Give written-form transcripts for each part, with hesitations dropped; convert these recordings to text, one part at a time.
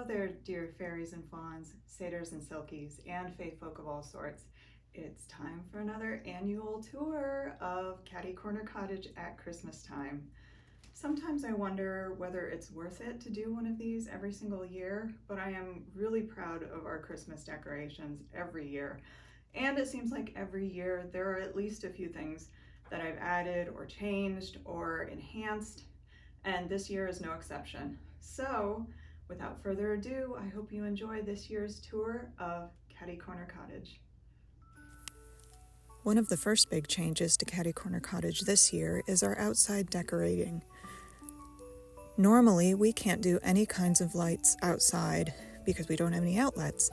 Hello there, dear fairies and fawns, satyrs and silkies, and fae folk of all sorts. It's time for another annual tour of Catty-Corner Cottage at Christmas time. Sometimes I wonder whether it's worth it to do one of these every single year, but I am really proud of our Christmas decorations every year. And it seems like every year there are at least a few things that I've added or changed or enhanced, and this year is no exception. So, without further ado, I hope you enjoy this year's tour of Catty-Corner Cottage. One of the first big changes to Catty-Corner Cottage this year is our outside decorating. Normally, we can't do any kinds of lights outside because we don't have any outlets,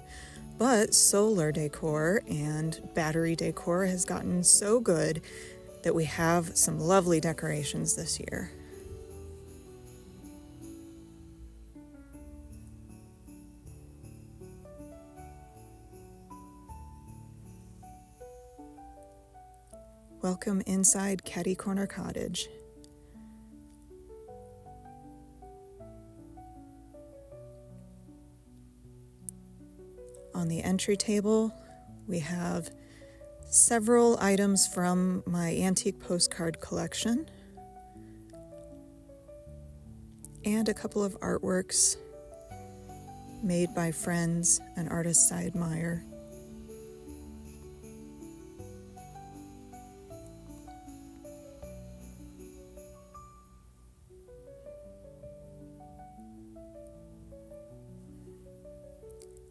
but solar decor and battery decor has gotten so good that we have some lovely decorations this year. Welcome inside Catty-Corner Cottage. On the entry table, we have several items from my antique postcard collection and a couple of artworks made by friends and artists I admire.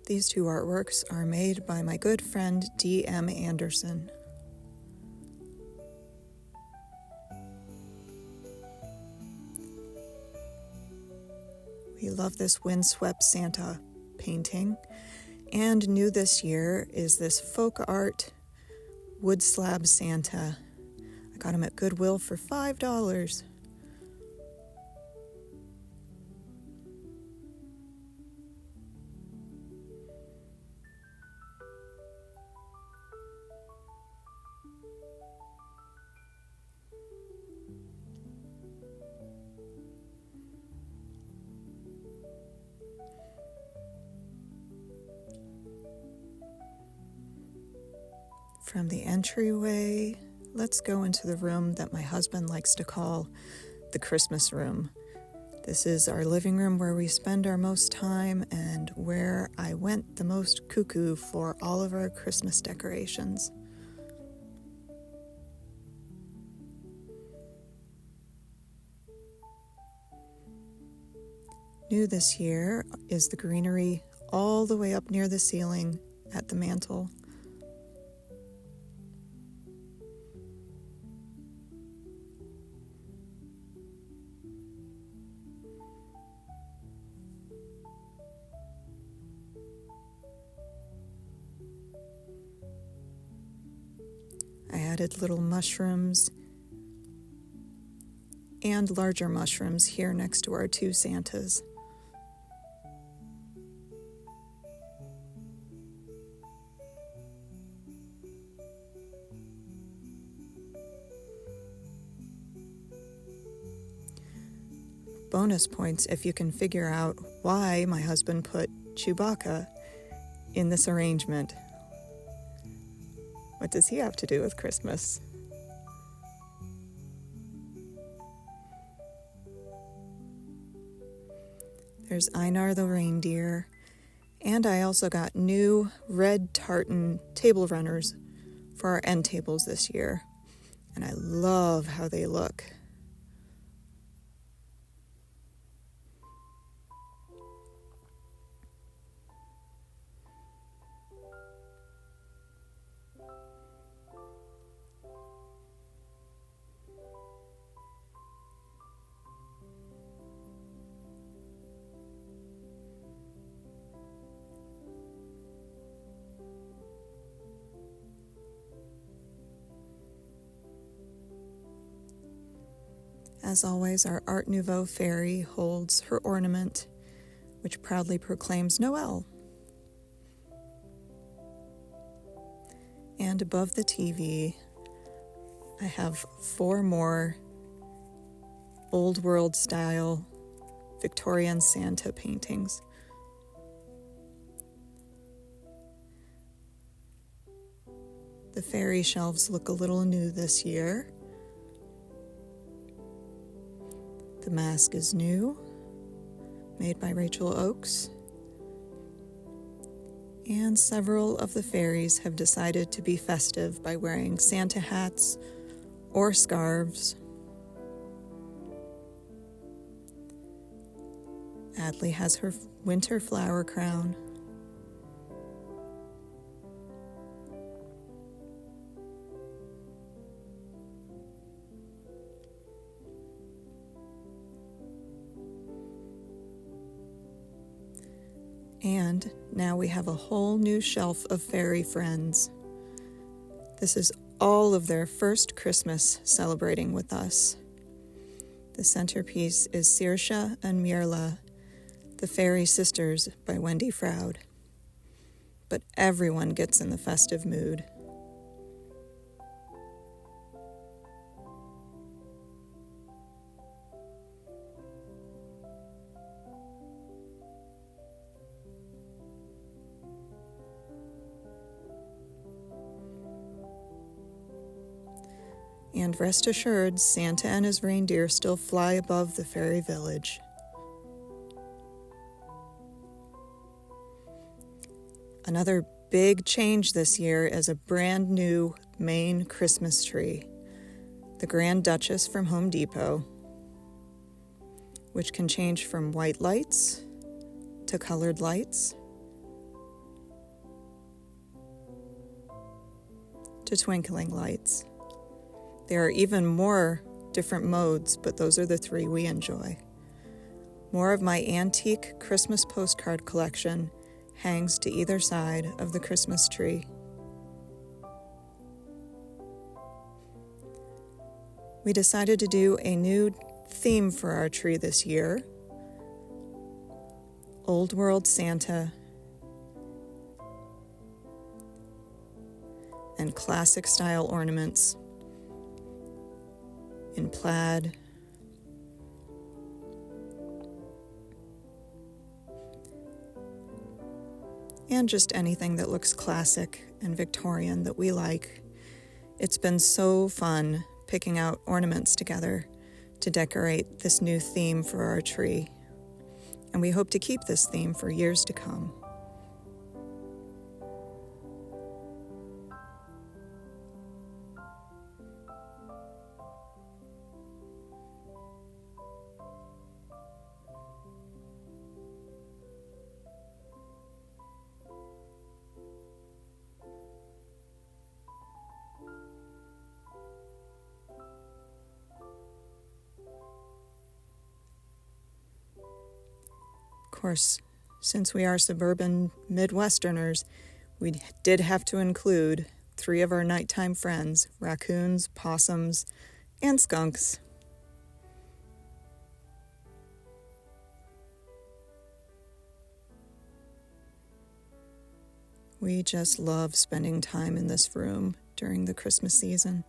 These two artworks are made by my good friend D.M. Anderson. We love this windswept Santa painting, and new this year is this folk art wood slab Santa. I got him at Goodwill for $5. From the entryway, let's go into the room that my husband likes to call the Christmas room. This is our living room where we spend our most time and where I went the most cuckoo for all of our Christmas decorations. New this year is the greenery all the way up near the ceiling at the mantle. I added little mushrooms and larger mushrooms here next to our two Santas. Bonus points if you can figure out why my husband put Chewbacca in this arrangement. What does he have to do with Christmas? There's Einar the reindeer, and I also got new red tartan table runners for our end tables this year, and I love how they look. As always, our Art Nouveau fairy holds her ornament, which proudly proclaims Noel. And above the TV, I have 4 more old world style Victorian Santa paintings. The fairy shelves look a little new this year. The mask is new, made by Rachel Oakes. And several of the fairies have decided to be festive by wearing Santa hats or scarves. Adley has her winter flower crown. And now we have a whole new shelf of fairy friends. This is all of their first Christmas celebrating with us. The centerpiece is Saoirse and Mirla, the Fairy Sisters by Wendy Froud. But everyone gets in the festive mood. And rest assured, Santa and his reindeer still fly above the fairy village. Another big change this year is a brand new Maine Christmas tree, the Grand Duchess from Home Depot, which can change from white lights to colored lights to twinkling lights. There are even more different modes, but those are the three we enjoy. More of my antique Christmas postcard collection hangs to either side of the Christmas tree. We decided to do a new theme for our tree this year: Old World Santa and classic style ornaments in plaid, and just anything that looks classic and Victorian that we like. It's been so fun picking out ornaments together to decorate this new theme for our tree, and we hope to keep this theme for years to come. Of course, since we are suburban Midwesterners, we did have to include 3 of our nighttime friends: raccoons, possums, and skunks. We just love spending time in this room during the Christmas season.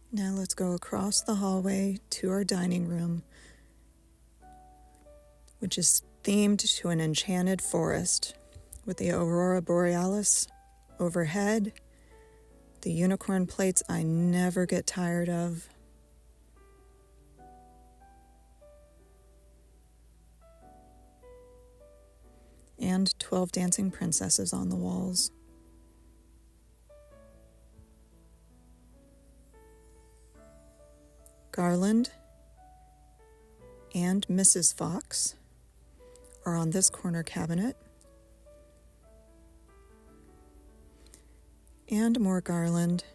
Now let's go across the hallway to our dining room, which is themed to an enchanted forest with the aurora borealis overhead, the unicorn plates I never get tired of, and 12 dancing princesses on the walls. Garland and Mrs. Fox are on this corner cabinet, and more Garland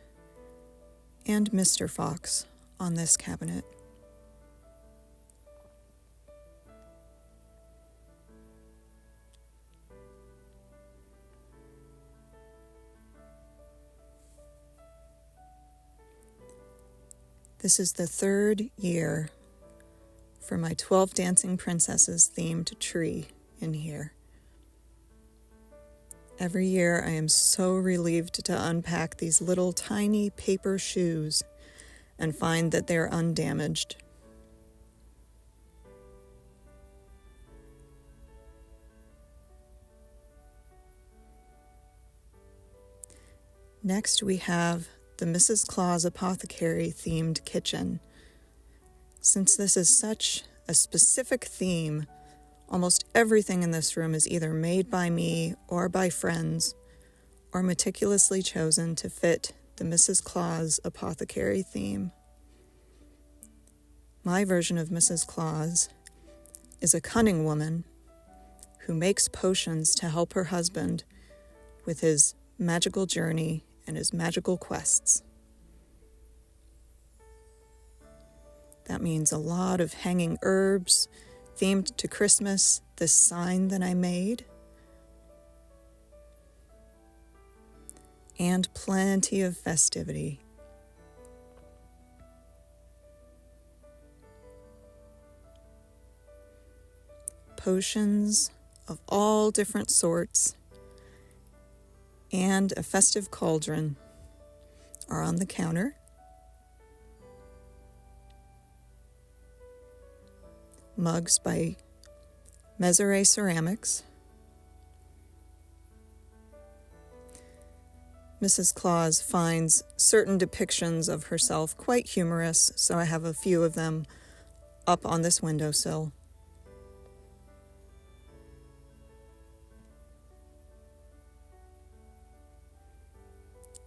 and Mr. Fox on this cabinet. This is the third year for my 12 Dancing Princesses themed tree in here. Every year I am so relieved to unpack these little tiny paper shoes and find that they're undamaged. Next we have the Mrs. Claus Apothecary themed kitchen. Since this is such a specific theme, almost everything in this room is either made by me or by friends, or meticulously chosen to fit the Mrs. Claus Apothecary theme. My version of Mrs. Claus is a cunning woman who makes potions to help her husband with his magical journey and his magical quests. That means a lot of hanging herbs themed to Christmas, this sign that I made, and plenty of festivity. Potions of all different sorts and a festive cauldron are on the counter. Mugs by Meseret Ceramics. Mrs. Claus finds certain depictions of herself quite humorous, so I have a few of them up on this windowsill.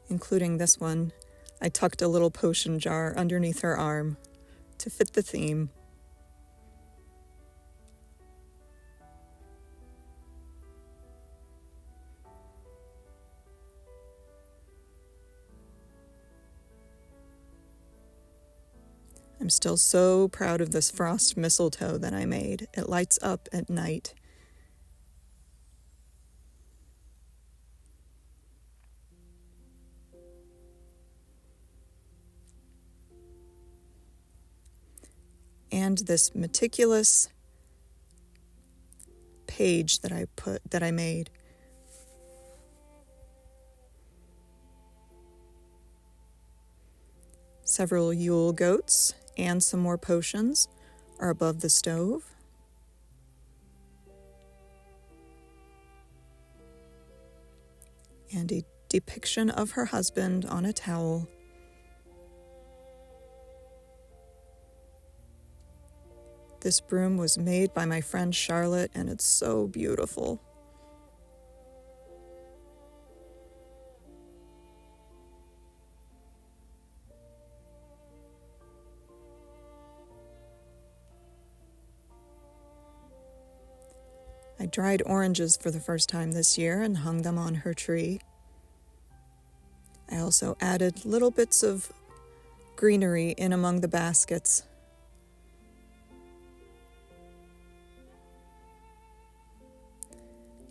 Including this one. I tucked a little potion jar underneath her arm to fit the theme. I'm still so proud of this frost mistletoe that I made. It lights up at night. And this meticulous page that I made. Several Yule goats and some more potions are above the stove. And a depiction of her husband on a towel. This broom was made by my friend Charlotte, and it's so beautiful. I dried oranges for the first time this year and hung them on her tree. I also added little bits of greenery in among the baskets.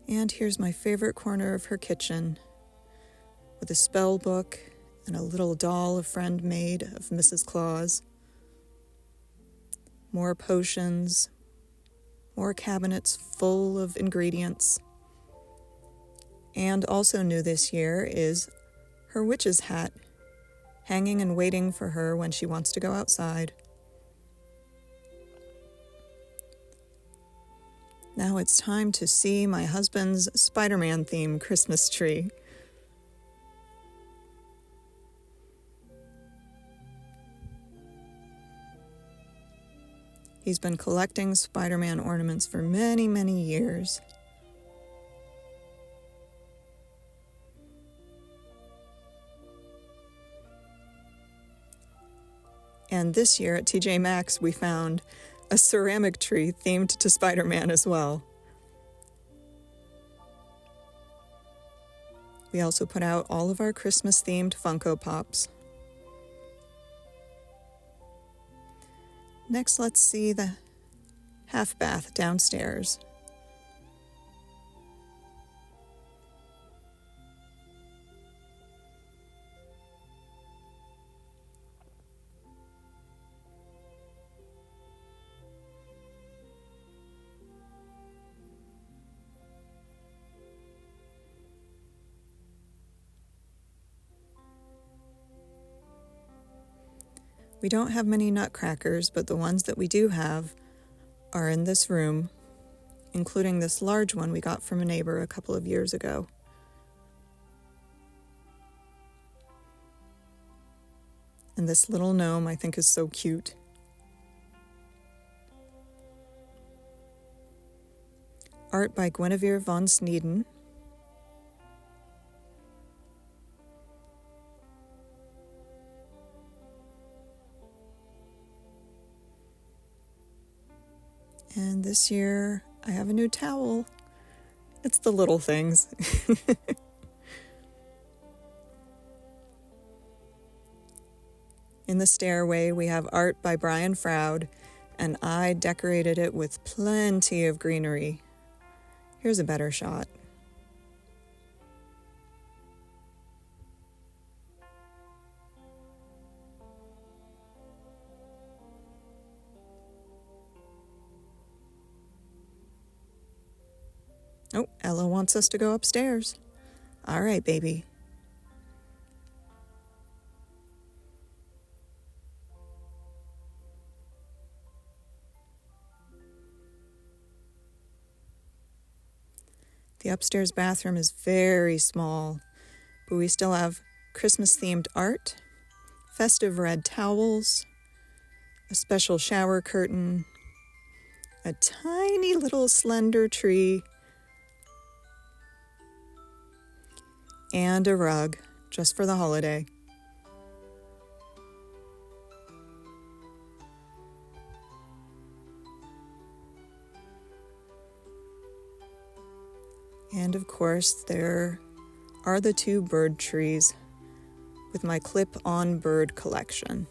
And here's my favorite corner of her kitchen, with a spell book and a little doll a friend made of Mrs. Claus. More potions, more cabinets full of ingredients. And also new this year is her witch's hat, hanging and waiting for her when she wants to go outside. Now it's time to see my husband's Spider-Man themed Christmas tree. He's been collecting Spider-Man ornaments for many, many years. And this year at TJ Maxx, we found a ceramic tree themed to Spider-Man as well. We also put out all of our Christmas-themed Funko Pops. Next, let's see the half bath downstairs. We don't have many nutcrackers, but the ones that we do have are in this room, including this large one we got from a neighbor a couple of years ago. And this little gnome I think is so cute. Art by Guinevere von Sneeden. And this year I have a new towel. It's the little things. In the stairway, we have art by Brian Froud, and I decorated it with plenty of greenery. Here's a better shot. Oh, Ella wants us to go upstairs. All right, baby. The upstairs bathroom is very small, but we still have Christmas-themed art, festive red towels, a special shower curtain, a tiny little slender tree, and a rug just for the holiday. And of course, there are the 2 bird trees with my clip-on bird collection.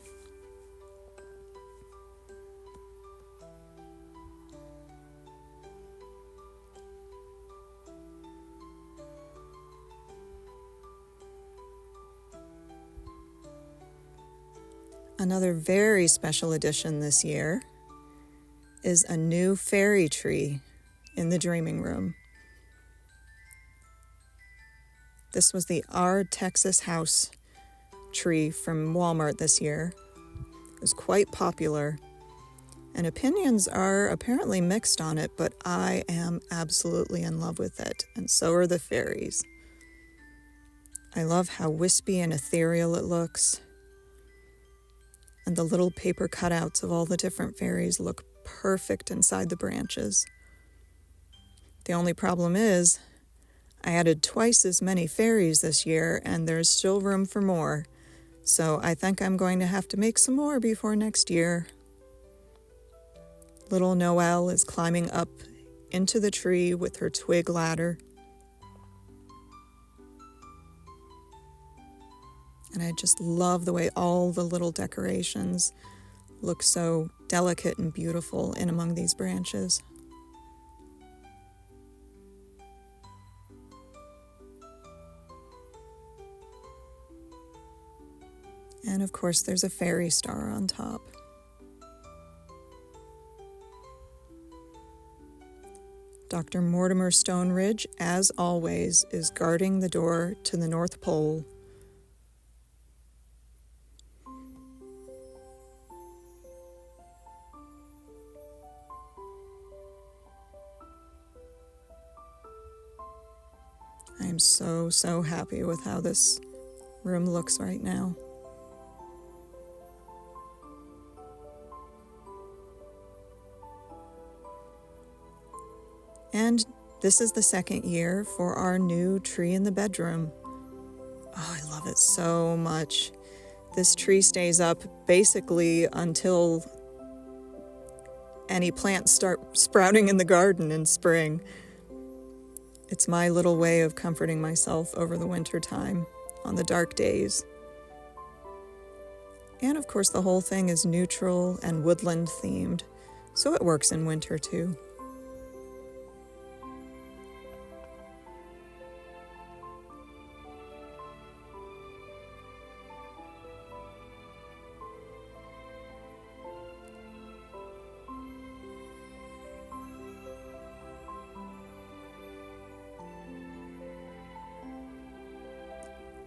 Another very special addition this year is a new fairy tree in the dreaming room. This was the Our Texas House tree from Walmart this year. It was quite popular, and opinions are apparently mixed on it, but I am absolutely in love with it, and so are the fairies. I love how wispy and ethereal it looks, and the little paper cutouts of all the different fairies look perfect inside the branches. The only problem is, I added twice as many fairies this year, and there's still room for more. So I think I'm going to have to make some more before next year. Little Noelle is climbing up into the tree with her twig ladder. And I just love the way all the little decorations look so delicate and beautiful in among these branches. And of course, there's a fairy star on top. Dr. Mortimer Stoneridge, as always, is guarding the door to the North Pole. I am so happy with how this room looks right now. And this is the second year for our new tree in the bedroom. Oh, I love it so much. This tree stays up basically until any plants start sprouting in the garden in spring. It's my little way of comforting myself over the winter time on the dark days. And of course, the whole thing is neutral and woodland themed, so it works in winter too.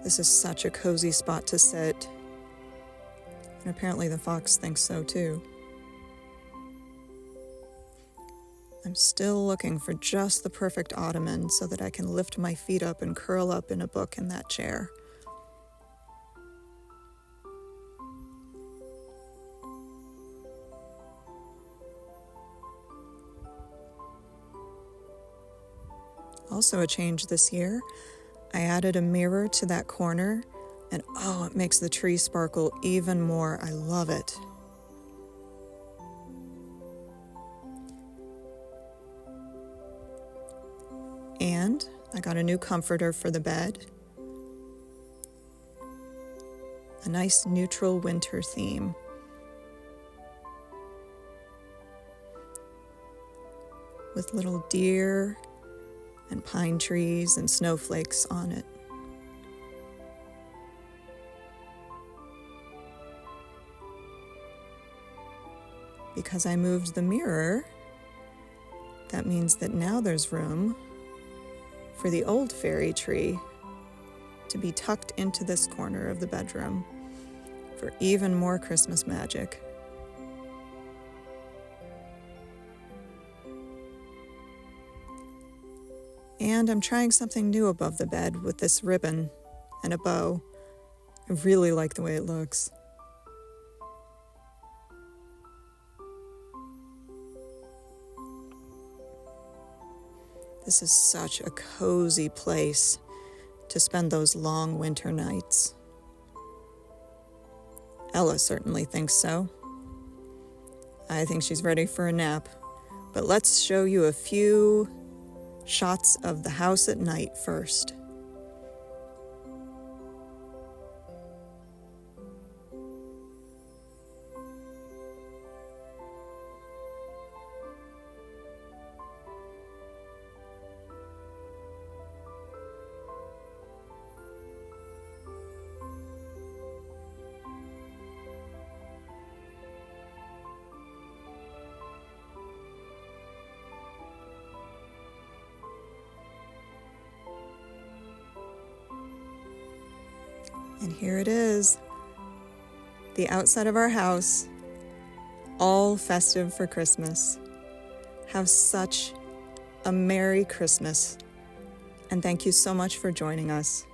This is such a cozy spot to sit. And apparently the fox thinks so too. I'm still looking for just the perfect ottoman so that I can lift my feet up and curl up in a book in that chair. Also a change this year, I added a mirror to that corner, and oh, it makes the tree sparkle even more. I love it. And I got a new comforter for the bed. A nice neutral winter theme. With little deer and pine trees and snowflakes on it. Because I moved the mirror, that means that now there's room for the old fairy tree to be tucked into this corner of the bedroom for even more Christmas magic. And I'm trying something new above the bed with this ribbon and a bow. I really like the way it looks. This is such a cozy place to spend those long winter nights. Ella certainly thinks so. I think she's ready for a nap, but let's show you a few shots of the house at night first. And here it is, the outside of our house, all festive for Christmas. Have such a Merry Christmas, and thank you so much for joining us.